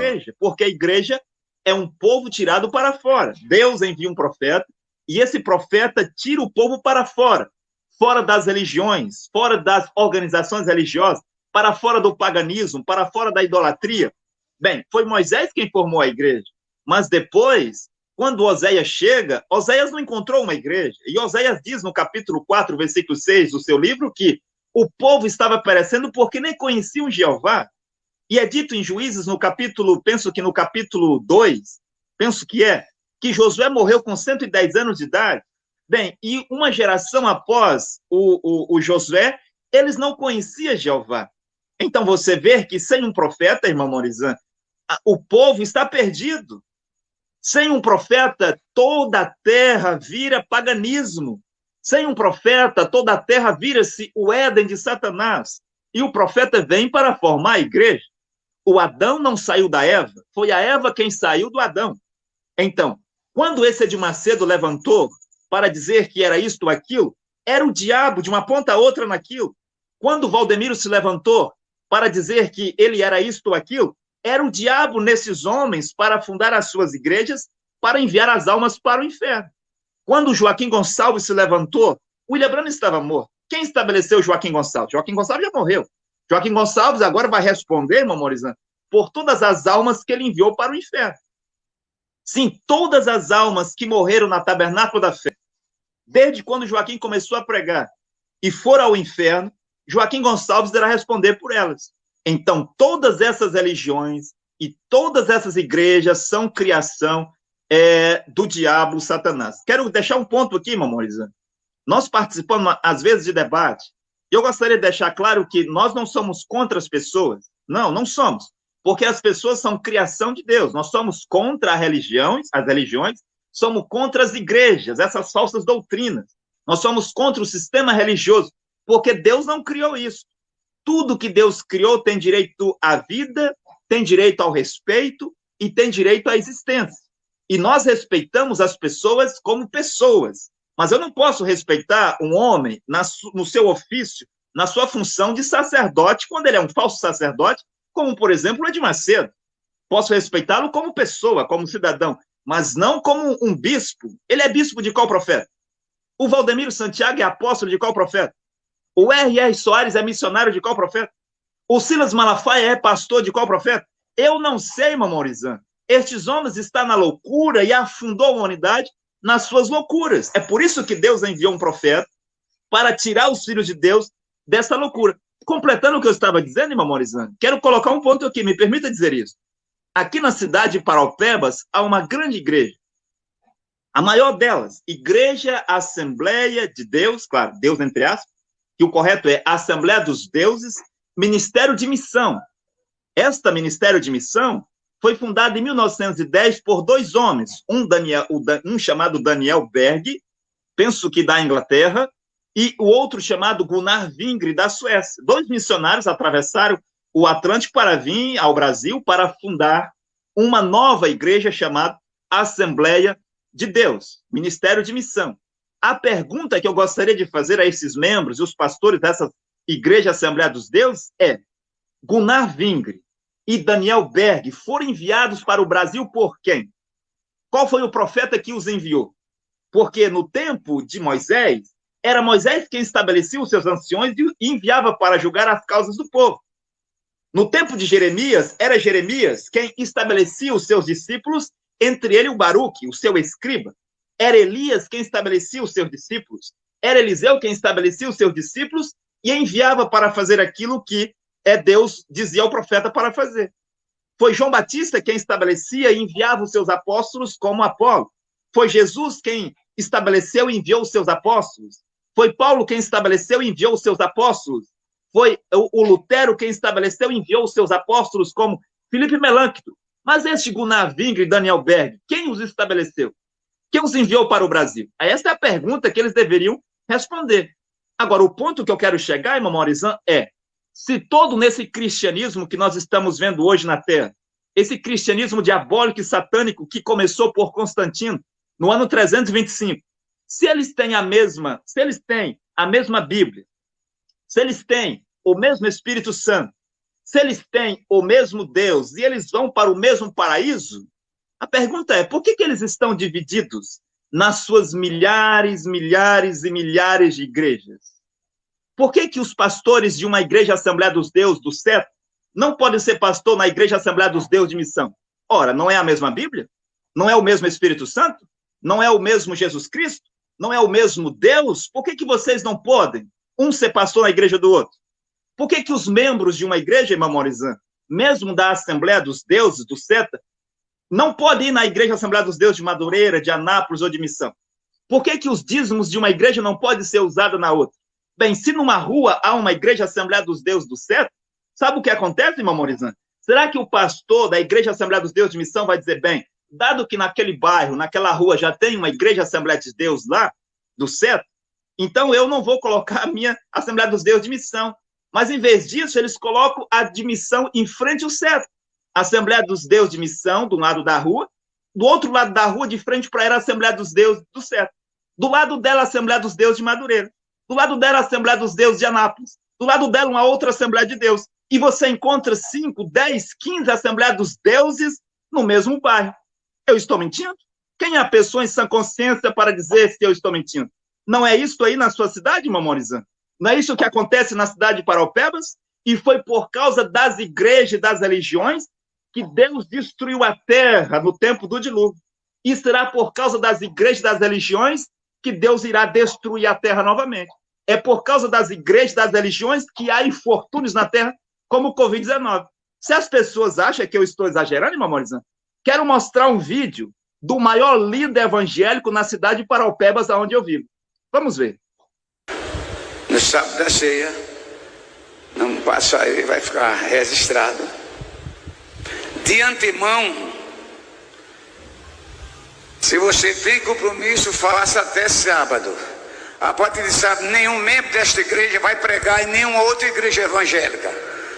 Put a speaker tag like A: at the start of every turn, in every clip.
A: igreja, porque a igreja é um povo tirado para fora. Deus envia um profeta, e esse profeta tira o povo para fora, fora das religiões, fora das organizações religiosas, para fora do paganismo, para fora da idolatria. Bem, foi Moisés quem formou a igreja, mas depois, quando Oséias chega, Oséias não encontrou uma igreja, e Oséias diz no capítulo 4, versículo 6 do seu livro, que o povo estava perecendo porque nem conheciam Jeová. E é dito em Juízes, no capítulo, penso que no capítulo 2, que Josué morreu com 110 anos de idade. Bem, e uma geração após o Josué, eles não conheciam Jeová. Então você vê que sem um profeta, irmão Morizan, o povo está perdido. Sem um profeta, toda a terra vira paganismo. Sem um profeta, toda a terra vira-se o Éden de Satanás. E o profeta vem para formar a igreja. O Adão não saiu da Eva, foi a Eva quem saiu do Adão. Então, quando esse Edir Macedo levantou para dizer que era isto ou aquilo, era o diabo de uma ponta a outra naquilo. Quando o Valdemiro se levantou para dizer que ele era isto ou aquilo, era o diabo nesses homens para fundar as suas igrejas, para enviar as almas para o inferno. Quando o Joaquim Gonçalves se levantou, William Branham estava morto. Quem estabeleceu Joaquim Gonçalves? Joaquim Gonçalves já morreu. Joaquim Gonçalves agora vai responder, irmão Morizan, por todas as almas que ele enviou para o inferno. Sim, todas as almas que morreram na Tabernáculo da Fé, desde quando Joaquim começou a pregar e foram ao inferno, Joaquim Gonçalves irá responder por elas. Então, todas essas religiões e todas essas igrejas são criação do diabo, Satanás. Quero deixar um ponto aqui, irmão Morizan. Nós participamos, às vezes, de debate, e eu gostaria de deixar claro que nós não somos contra as pessoas. Não, não somos. Porque as pessoas são criação de Deus. Nós somos contra as religiões, somos contra as igrejas, essas falsas doutrinas. Nós somos contra o sistema religioso, porque Deus não criou isso. Tudo que Deus criou tem direito à vida, tem direito ao respeito e tem direito à existência. E nós respeitamos as pessoas como pessoas. Mas eu não posso respeitar um homem no seu ofício, na sua função de sacerdote, quando ele é um falso sacerdote, como, por exemplo, o Edir Macedo. Posso respeitá-lo como pessoa, como cidadão, mas não como um bispo. Ele é bispo de qual profeta? O Valdemiro Santiago é apóstolo de qual profeta? O R.R. Soares é missionário de qual profeta? O Silas Malafaia é pastor de qual profeta? Eu não sei, irmão Morizan. Estes homens estão na loucura e afundou a humanidade nas suas loucuras. É por isso que Deus enviou um profeta para tirar os filhos de Deus dessa loucura. Completando o que eu estava dizendo, irmão Morizan, quero colocar um ponto aqui, me permita dizer isso. Aqui na cidade de Paraupebas há uma grande igreja. A maior delas, Igreja Assembleia de Deus, claro, Deus entre aspas, que o correto é Assembleia dos Deuses, Ministério de Missão. Esta Ministério de Missão foi fundada em 1910 por dois homens, um chamado Daniel Berg, penso que da Inglaterra, e o outro chamado Gunnar Vingre, da Suécia. Dois missionários atravessaram o Atlântico para vir ao Brasil para fundar uma nova igreja chamada Assembleia de Deus, Ministério de Missão. A pergunta que eu gostaria de fazer a esses membros e os pastores dessa Igreja Assembleia dos Deuses é: Gunnar Vingre e Daniel Berg foram enviados para o Brasil por quem? Qual foi o profeta que os enviou? Porque no tempo de Moisés, era Moisés quem estabelecia os seus anciões e enviava para julgar as causas do povo. No tempo de Jeremias, era Jeremias quem estabelecia os seus discípulos, entre ele o Baruque, o seu escriba. Era Elias quem estabelecia os seus discípulos. Era Eliseu quem estabelecia os seus discípulos e enviava para fazer aquilo que Deus dizia ao profeta para fazer. Foi João Batista quem estabelecia e enviava os seus apóstolos como Apolo. Foi Jesus quem estabeleceu e enviou os seus apóstolos. Foi Paulo quem estabeleceu e enviou os seus apóstolos. Foi o Lutero quem estabeleceu e enviou os seus apóstolos, como Filipe Melâncto. Mas este Gunnar Vingre e Daniel Berg, quem os estabeleceu? Quem os enviou para o Brasil? Esta é a pergunta que eles deveriam responder. Agora, o ponto que eu quero chegar, irmão Morizan, é: se todo nesse cristianismo que nós estamos vendo hoje na Terra, esse cristianismo diabólico e satânico que começou por Constantino no ano 325, se eles têm a mesma Bíblia, se eles têm o mesmo Espírito Santo, Se eles têm o mesmo Deus e eles vão para o mesmo paraíso, a pergunta é, por que eles estão divididos nas suas milhares, milhares e milhares de igrejas? Por que os pastores de uma igreja Assembleia dos Deus do certo não podem ser pastor na igreja Assembleia dos Deus de missão? Ora, não é a mesma Bíblia? Não é o mesmo Espírito Santo? Não é o mesmo Jesus Cristo? Não é o mesmo Deus? Por que vocês não podem um ser pastor na igreja do outro? Por que os membros de uma igreja, irmã Morizan, mesmo da Assembleia dos Deuses, do SETA, não podem ir na igreja Assembleia dos Deuses de Madureira, de Anápolis ou de Missão? Por que os dízimos de uma igreja não podem ser usados na outra? Bem, se numa rua há uma igreja Assembleia dos Deuses do SETA, sabe o que acontece, irmã Morizan? Será que o pastor da igreja Assembleia dos Deuses de Missão vai dizer, bem, dado que naquele bairro, naquela rua já tem uma igreja Assembleia de Deus lá, do SETA, então eu não vou colocar a minha Assembleia dos Deuses de Missão. Mas, em vez disso, eles colocam a de missão em frente ao SETA. A Assembleia dos Deuses de Missão, do lado da rua, do outro lado da rua, de frente para ela, a Assembleia dos Deuses do SETA. Do lado dela, a Assembleia dos Deuses de Madureira. Do lado dela, a Assembleia dos Deuses de Anápolis. Do lado dela, uma outra Assembleia de Deus. E você encontra 5, 10, 15 Assembleias dos Deuses no mesmo bairro. Eu estou mentindo? Quem é a pessoa em sã consciência para dizer se eu estou mentindo? Não é isso aí na sua cidade, irmã Morizan? Não é isso que acontece na cidade de Paraupebas? E foi por causa das igrejas e das religiões que Deus destruiu a terra no tempo do dilúvio. E será por causa das igrejas e das religiões que Deus irá destruir a terra novamente. É por causa das igrejas e das religiões que há infortúnios na terra, como o Covid-19. Se as pessoas acham que eu estou exagerando, irmã Morizan, quero mostrar um vídeo do maior líder evangélico na cidade de Paraupebas, onde eu vivo. Vamos ver.
B: No sábado da ceia, não passa aí, vai ficar registrado. De antemão, se você tem compromisso, faça até sábado. A partir de sábado, nenhum membro desta igreja vai pregar em nenhuma outra igreja evangélica.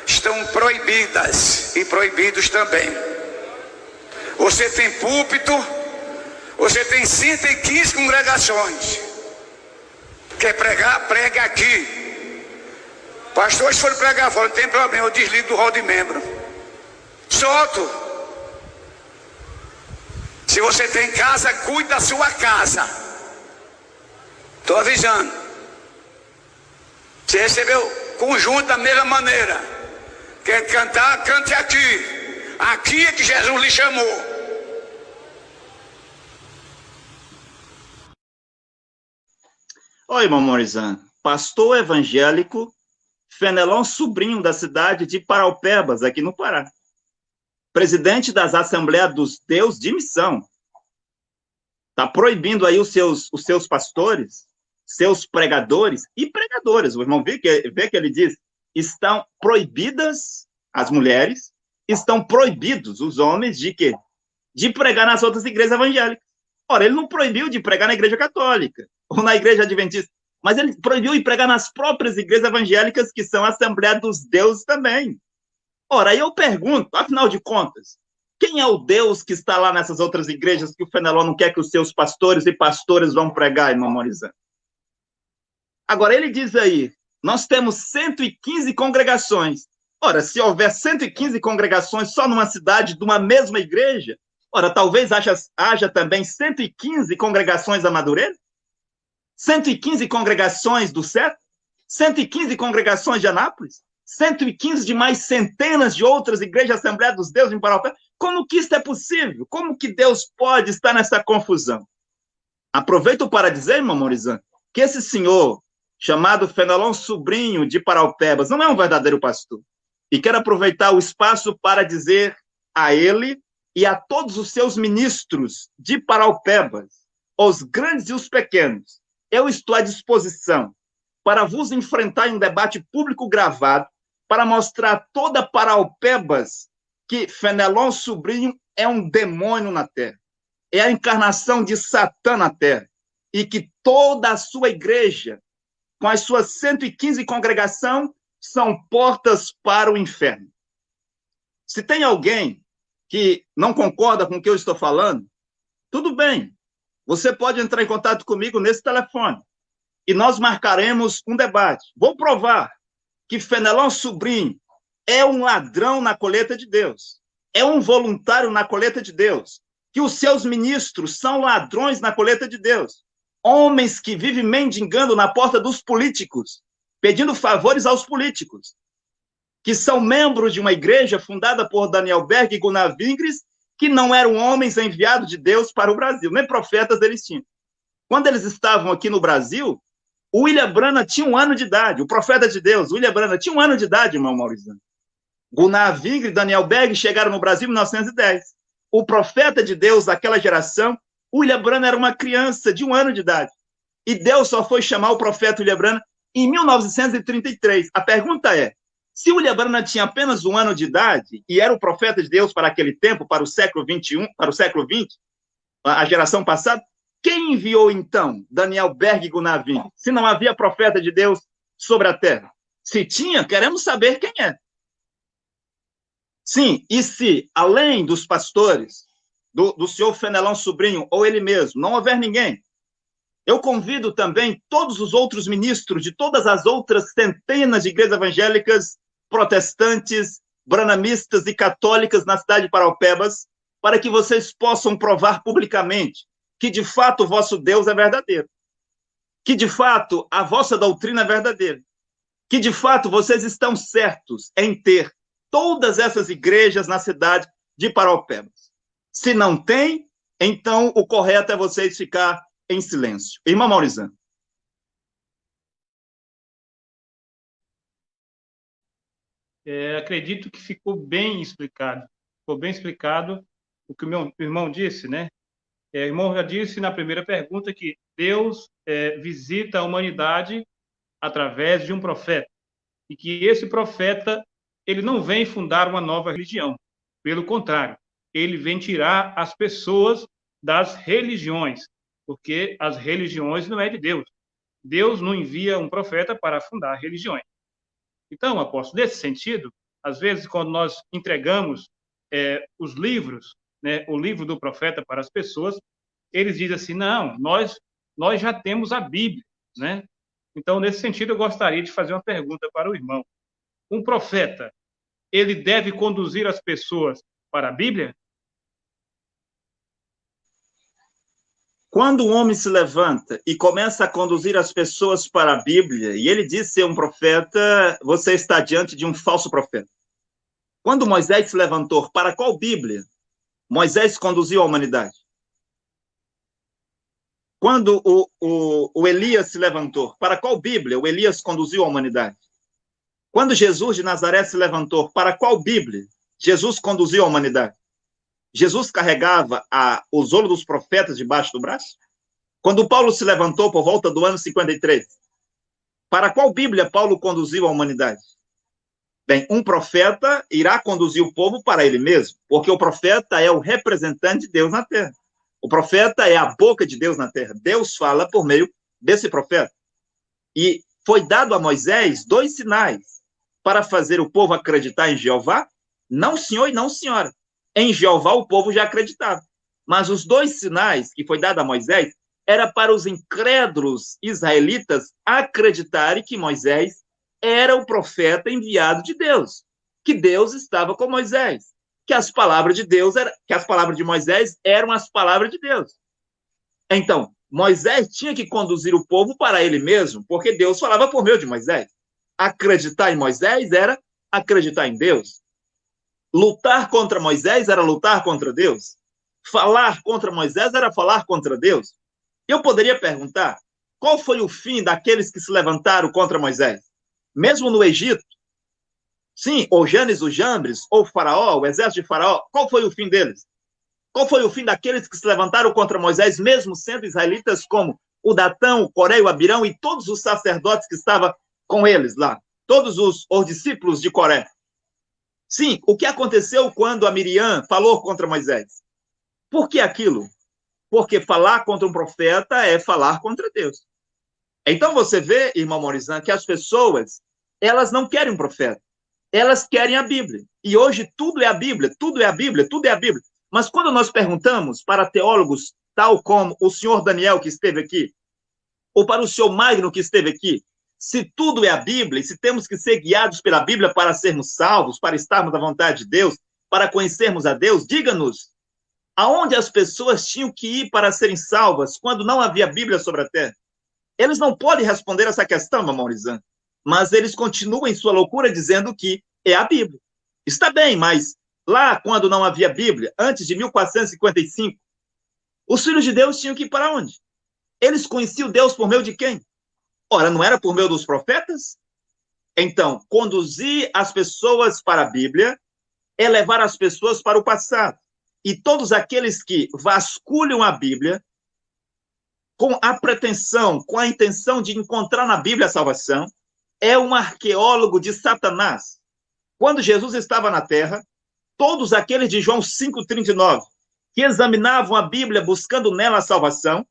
B: Estão proibidas e proibidos também. Você tem púlpito, você tem 115 congregações. Quer pregar? Pregue aqui. Pastores foram pregar fora, não tem problema, eu desligo do rol de membro. Solto. Se você tem casa, cuide da sua casa. Estou avisando. Você recebeu conjunto da mesma maneira. Quer cantar? Cante aqui. Aqui é que Jesus lhe chamou.
A: Oi, irmão Morizan. Pastor evangélico Fenelon Sobrinho, da cidade de Paraupebas, aqui no Pará. Presidente das Assembleias dos Deus de Missão. Está proibindo aí os seus pastores, seus pregadores e pregadoras. O irmão vê que ele diz, estão proibidas as mulheres, estão proibidos os homens de quê? De pregar nas outras igrejas evangélicas. Ora, ele não proibiu de pregar na igreja católica ou na igreja adventista, mas ele proibiu de pregar nas próprias igrejas evangélicas, que são a Assembleia dos Deuses também. Ora, aí eu pergunto, afinal de contas, quem é o Deus que está lá nessas outras igrejas que o Fenelon não quer que os seus pastores e pastoras vão pregar, irmão Morizan? Agora, ele diz aí, nós temos 115 congregações. Ora, se houver 115 congregações só numa cidade de uma mesma igreja, ora, talvez haja também 115 congregações da Madureira? 115 congregações do SETA? 115 congregações de Anápolis? 115 de mais centenas de outras igrejas Assembleia dos Deuses em Paraupebas? Como que isso é possível? Como que Deus pode estar nessa confusão? Aproveito para dizer, irmão Morizan, que esse senhor, chamado Fenelon Sobrinho de Paraupebas, não é um verdadeiro pastor. E quero aproveitar o espaço para dizer a ele e a todos os seus ministros de Paraupebas, os grandes e os pequenos, eu estou à disposição para vos enfrentar em um debate público gravado, para mostrar a toda Paraupebas que Fenelon Sobrinho é um demônio na terra, é a encarnação de Satã na terra, e que toda a sua igreja, com as suas 115 congregações, são portas para o inferno. Se tem alguém que não concorda com o que eu estou falando, tudo bem, você pode entrar em contato comigo nesse telefone, e nós marcaremos um debate. Vou provar que Fenelon Sobrinho é um ladrão na colheita de Deus, é um voluntário na colheita de Deus, que os seus ministros são ladrões na colheita de Deus, homens que vivem mendigando na porta dos políticos, pedindo favores aos políticos, que são membros de uma igreja fundada por Daniel Berg e Gunnar Vingres, que não eram homens enviados de Deus para o Brasil, nem profetas eles tinham. Quando eles estavam aqui no Brasil, o William Branham tinha 1 ano de idade, o profeta de Deus, William Branham, tinha 1 ano de idade, irmão Maurício. Gunnar Vingre e Daniel Berg chegaram no Brasil em 1910. O profeta de Deus daquela geração, William Branham, era uma criança de 1 ano de idade. E Deus só foi chamar o profeta William Branham em 1933. A pergunta é, se William Branham tinha apenas 1 ano de idade e era o profeta de Deus para aquele tempo, para o século XXI, para o século XX, a geração passada, quem enviou, então, Daniel Berg e Gunnar Vingre, se não havia profeta de Deus sobre a terra? Se tinha, queremos saber quem é. Sim, e se, além dos pastores, do senhor Fenelão Sobrinho, ou ele mesmo, não houver ninguém, eu convido também todos os outros ministros de todas as outras centenas de igrejas evangélicas, protestantes, branamistas e católicas na cidade de Paraupebas, para que vocês possam provar publicamente que, de fato, o vosso Deus é verdadeiro, que, de fato, a vossa doutrina é verdadeira, que, de fato, vocês estão certos em ter todas essas igrejas na cidade de Paraupebas. Se não tem, então o correto é vocês ficar em silêncio. Irmã Maurizano.
C: Acredito que ficou bem explicado. Ficou bem explicado o que o meu irmão disse, né? O irmão já disse na primeira pergunta que Deus visita a humanidade através de um profeta. E que esse profeta, ele não vem fundar uma nova religião. Pelo contrário, ele vem tirar as pessoas das religiões, porque as religiões não é de Deus. Deus não envia um profeta para fundar religiões. Então, apóstolo, nesse sentido, às vezes, quando nós entregamos os livros, né, o livro do profeta para as pessoas, eles dizem assim, não, nós já temos a Bíblia, né? Então, nesse sentido, eu gostaria de fazer uma pergunta para o irmão. Um profeta, ele deve conduzir as pessoas para a Bíblia?
A: Quando um homem se levanta e começa a conduzir as pessoas para a Bíblia, e ele diz ser um profeta, você está diante de um falso profeta. Quando Moisés se levantou, para qual Bíblia Moisés conduziu a humanidade? Quando o Elias se levantou, para qual Bíblia o Elias conduziu a humanidade? Quando Jesus de Nazaré se levantou, para qual Bíblia Jesus conduziu a humanidade? Jesus carregava o zolo dos profetas debaixo do braço? Quando Paulo se levantou por volta do ano 53, para qual Bíblia Paulo conduziu a humanidade? Bem, um profeta irá conduzir o povo para ele mesmo, porque o profeta é o representante de Deus na terra. O profeta é a boca de Deus na terra. Deus fala por meio desse profeta. E foi dado a Moisés 2 sinais para fazer o povo acreditar em Jeová. Não senhor e não senhora. Em Jeová o povo já acreditava. Mas os 2 sinais que foi dado a Moisés era para os incrédulos israelitas acreditarem que Moisés era o profeta enviado de Deus, que Deus estava com Moisés, que as palavras de Deus que as palavras de Moisés eram as palavras de Deus. Então, Moisés tinha que conduzir o povo para ele mesmo, porque Deus falava por meio de Moisés. Acreditar em Moisés era acreditar em Deus. Lutar contra Moisés era lutar contra Deus. Falar contra Moisés era falar contra Deus. Eu poderia perguntar, qual foi o fim daqueles que se levantaram contra Moisés? Mesmo no Egito? Sim, ou Janes, o Jambres, ou Faraó, o exército de Faraó, qual foi o fim deles? Qual foi o fim daqueles que se levantaram contra Moisés, mesmo sendo israelitas, como o Datão, o Coré, o Abirão e todos os sacerdotes que estavam com eles lá, todos os discípulos de Coré? Sim, o que aconteceu quando a Miriam falou contra Moisés? Por que aquilo? Porque falar contra um profeta é falar contra Deus. Então você vê, irmão Morizan, que as pessoas, elas não querem um profeta. Elas querem a Bíblia. E hoje tudo é a Bíblia, tudo é a Bíblia, tudo é a Bíblia. Mas quando nós perguntamos para teólogos, tal como o senhor Daniel, que esteve aqui, ou para o senhor Magno, que esteve aqui, Se tudo é a Bíblia, e se temos que ser guiados pela Bíblia para sermos salvos, para estarmos à vontade de Deus, para conhecermos a Deus, diga-nos, aonde as pessoas tinham que ir para serem salvas quando não havia Bíblia sobre a terra? Eles não podem responder essa questão, Mamorizan, mas eles continuam em sua loucura dizendo que é a Bíblia. Está bem, mas lá, quando não havia Bíblia, antes de 1455, os filhos de Deus tinham que ir para onde? Eles conheciam Deus por meio de quem? Ora, não era por meio dos profetas? Então, conduzir as pessoas para a Bíblia é levar as pessoas para o passado. E todos aqueles que vasculham a Bíblia com a pretensão, com a intenção de encontrar na Bíblia a salvação, é um arqueólogo de Satanás. Quando Jesus estava na terra, todos aqueles de João 5,39, que examinavam a Bíblia buscando nela a salvação,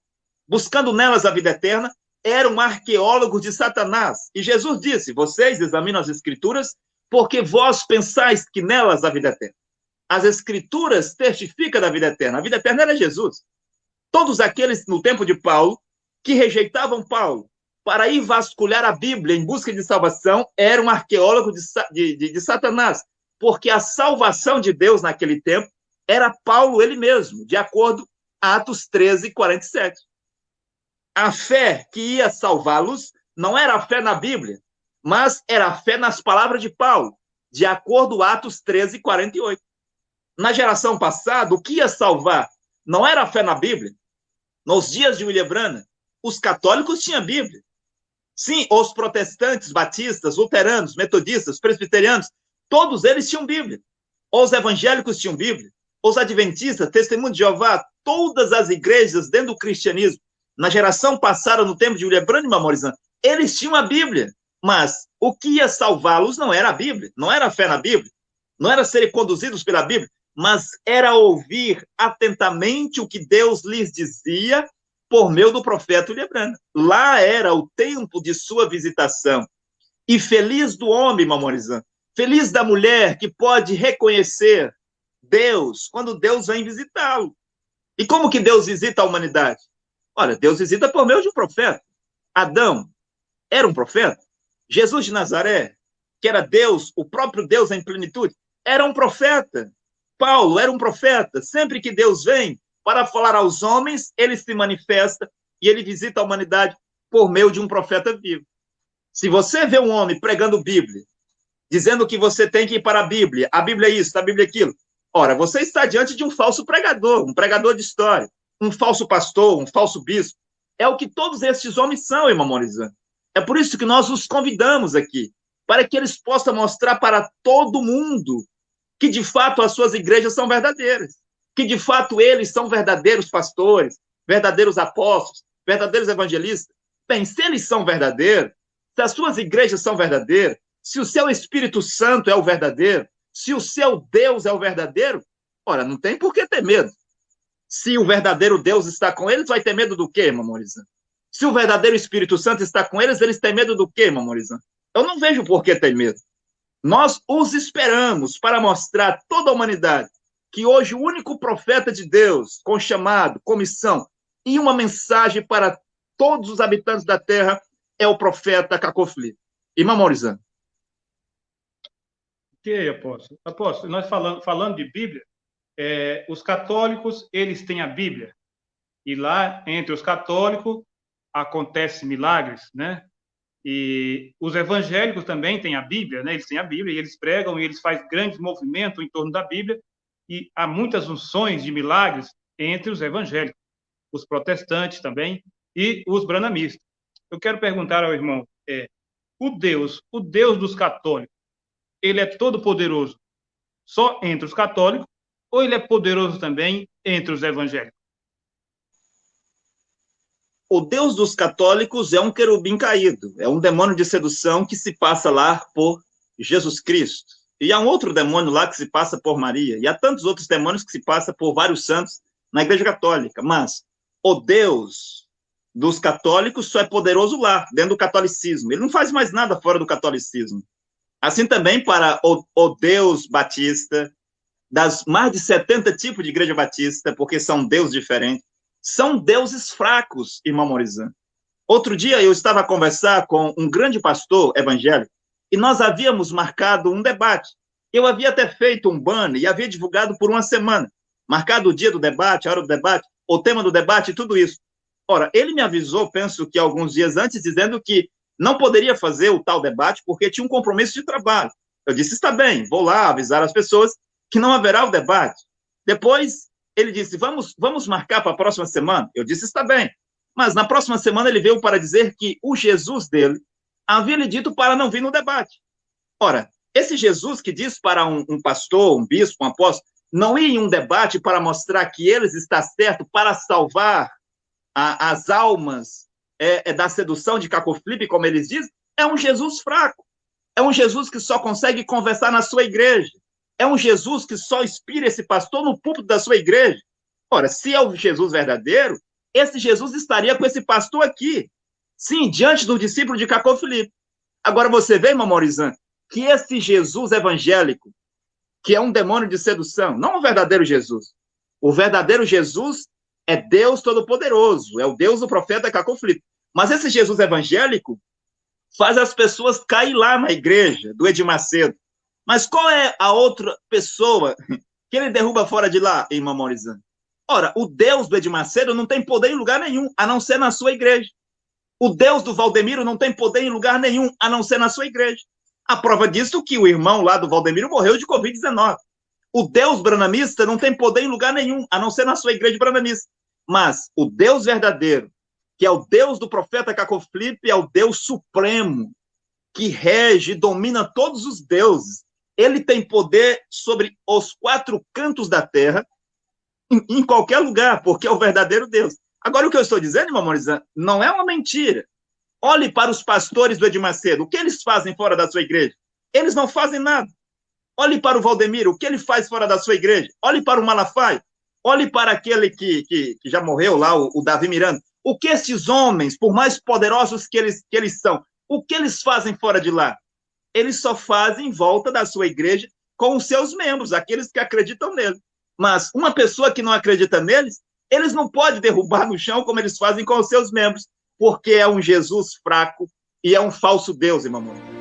A: buscando nelas a vida eterna, eram arqueólogos de Satanás. E Jesus disse, vocês examinam as Escrituras porque vós pensais que nelas a vida eterna. As Escrituras testificam da vida eterna. A vida eterna era Jesus. Todos aqueles no tempo de Paulo que rejeitavam Paulo para ir vasculhar a Bíblia em busca de salvação eram arqueólogos de Satanás, porque a salvação de Deus naquele tempo era Paulo ele mesmo, de acordo com Atos 13, 47. A fé que ia salvá-los não era a fé na Bíblia, mas era a fé nas palavras de Paulo, de acordo com Atos 13, 48. Na geração passada, o que ia salvar não era a fé na Bíblia. Nos dias de William Branham, os católicos tinham Bíblia. Sim, os protestantes, batistas, luteranos, metodistas, presbiterianos, todos eles tinham Bíblia. Os evangélicos tinham Bíblia. Os adventistas, Testemunho de Jeová, todas as igrejas dentro do cristianismo, na geração passada, no tempo de William Branham, Mamorizan, eles tinham a Bíblia. Mas o que ia salvá-los não era a Bíblia, não era a fé na Bíblia, não era serem conduzidos pela Bíblia, mas era ouvir atentamente o que Deus lhes dizia por meio do profeta William Branham. Lá era o tempo de sua visitação. E feliz do homem, Mamorizan, feliz da mulher que pode reconhecer Deus quando Deus vem visitá-lo. E como que Deus visita a humanidade? Olha, Deus visita por meio de um profeta. Adão era um profeta. Jesus de Nazaré, que era Deus, o próprio Deus em plenitude, era um profeta. Paulo era um profeta. Sempre que Deus vem para falar aos homens, ele se manifesta e ele visita a humanidade por meio de um profeta vivo. Se você vê um homem pregando Bíblia, dizendo que você tem que ir para a Bíblia é isso, a Bíblia é aquilo, ora, você está diante de um falso pregador, um pregador de história, um falso pastor, um falso bispo. É o que todos estes homens são, irmão Morizan. É por isso que nós os convidamos aqui, para que eles possam mostrar para todo mundo que, de fato, as suas igrejas são verdadeiras, que, de fato, eles são verdadeiros pastores, verdadeiros apóstolos, verdadeiros evangelistas. Bem, se eles são verdadeiros, se as suas igrejas são verdadeiras, se o seu Espírito Santo é o verdadeiro, se o seu Deus é o verdadeiro, ora, não tem por que ter medo. Se o verdadeiro Deus está com eles, vai ter medo do quê, irmão Morizan? Se o verdadeiro Espírito Santo está com eles têm medo do quê, irmão Morizan? Eu não vejo por que ter medo. Nós os esperamos para mostrar a toda a humanidade que hoje o único profeta de Deus, com chamado, comissão e uma mensagem para todos os habitantes da terra é o profeta Cacofli. Irmão Morizan.
C: Ok, apóstolo. Apóstolo, nós falando de Bíblia, os católicos, eles têm a Bíblia. E lá, entre os católicos, acontecem milagres, né? E os evangélicos também têm a Bíblia, né? Eles têm a Bíblia e eles pregam e eles fazem grandes movimentos em torno da Bíblia. E há muitas unções de milagres entre os evangélicos, os protestantes também e os branamistas. Eu quero perguntar ao irmão, o Deus dos católicos, ele é todo poderoso só entre os católicos ou ele é poderoso também entre os evangélicos?
A: O Deus dos católicos é um querubim caído, é um demônio de sedução que se passa lá por Jesus Cristo. E há um outro demônio lá que se passa por Maria. E há tantos outros demônios que se passam por vários santos na Igreja Católica. Mas o Deus dos católicos só é poderoso lá, dentro do catolicismo. Ele não faz mais nada fora do catolicismo. Assim também para o Deus batista, das mais de 70 tipos de igreja batista, porque são deuses diferentes, são deuses fracos, irmão Morizan. Outro dia eu estava a conversar com um grande pastor evangélico e nós havíamos marcado um debate. Eu havia até feito um banner e havia divulgado por uma semana, marcado o dia do debate, a hora do debate, o tema do debate e tudo isso. Ora, ele me avisou, penso que alguns dias antes, dizendo que não poderia fazer o tal debate porque tinha um compromisso de trabalho. Eu disse, está bem, vou lá avisar as pessoas que não haverá o debate. Depois, ele disse, vamos marcar para a próxima semana. Eu disse, está bem. Mas na próxima semana ele veio para dizer que o Jesus dele havia lhe dito para não vir no debate. Ora, esse Jesus que diz para um pastor, um bispo, um apóstolo, não ir em um debate para mostrar que eles está certo para salvar as almas da sedução de Caco Filipe, como eles dizem, é um Jesus fraco. É um Jesus que só consegue conversar na sua igreja. É um Jesus que só inspira esse pastor no púlpito da sua igreja. Ora, se é o Jesus verdadeiro, esse Jesus estaria com esse pastor aqui. Sim, diante do discípulo de Caco Filipe. Agora você vê, irmão Morizan, que esse Jesus evangélico, que é um demônio de sedução, não o verdadeiro Jesus. O verdadeiro Jesus é Deus Todo-Poderoso, é o Deus do profeta Caco Filipe. Mas esse Jesus evangélico faz as pessoas cair lá na igreja do Edir Macedo. Mas qual é a outra pessoa que ele derruba fora de lá, irmão Morizan? Ora, o Deus do Edir Macedo não tem poder em lugar nenhum, a não ser na sua igreja. O Deus do Valdemiro não tem poder em lugar nenhum, a não ser na sua igreja. A prova disso é que o irmão lá do Valdemiro morreu de Covid-19. O Deus branamista não tem poder em lugar nenhum, a não ser na sua igreja branamista. Mas o Deus verdadeiro, que é o Deus do profeta Caco Filipe, é o Deus supremo, que rege e domina todos os deuses. Ele tem poder sobre os 4 cantos da terra, em qualquer lugar, porque é o verdadeiro Deus. Agora, o que eu estou dizendo, irmão Morizan, não é uma mentira. Olhe para os pastores do Edir Macedo, o que eles fazem fora da sua igreja? Eles não fazem nada. Olhe para o Valdemiro, o que ele faz fora da sua igreja? Olhe para o Malafaia, olhe para aquele que já morreu lá, o Davi Miranda. O que esses homens, por mais poderosos que eles são, o que eles fazem fora de lá? Eles só fazem em volta da sua igreja com os seus membros, aqueles que acreditam nele. Mas uma pessoa que não acredita neles, eles não podem derrubar no chão como eles fazem com os seus membros, porque é um Jesus fraco e é um falso Deus, irmão.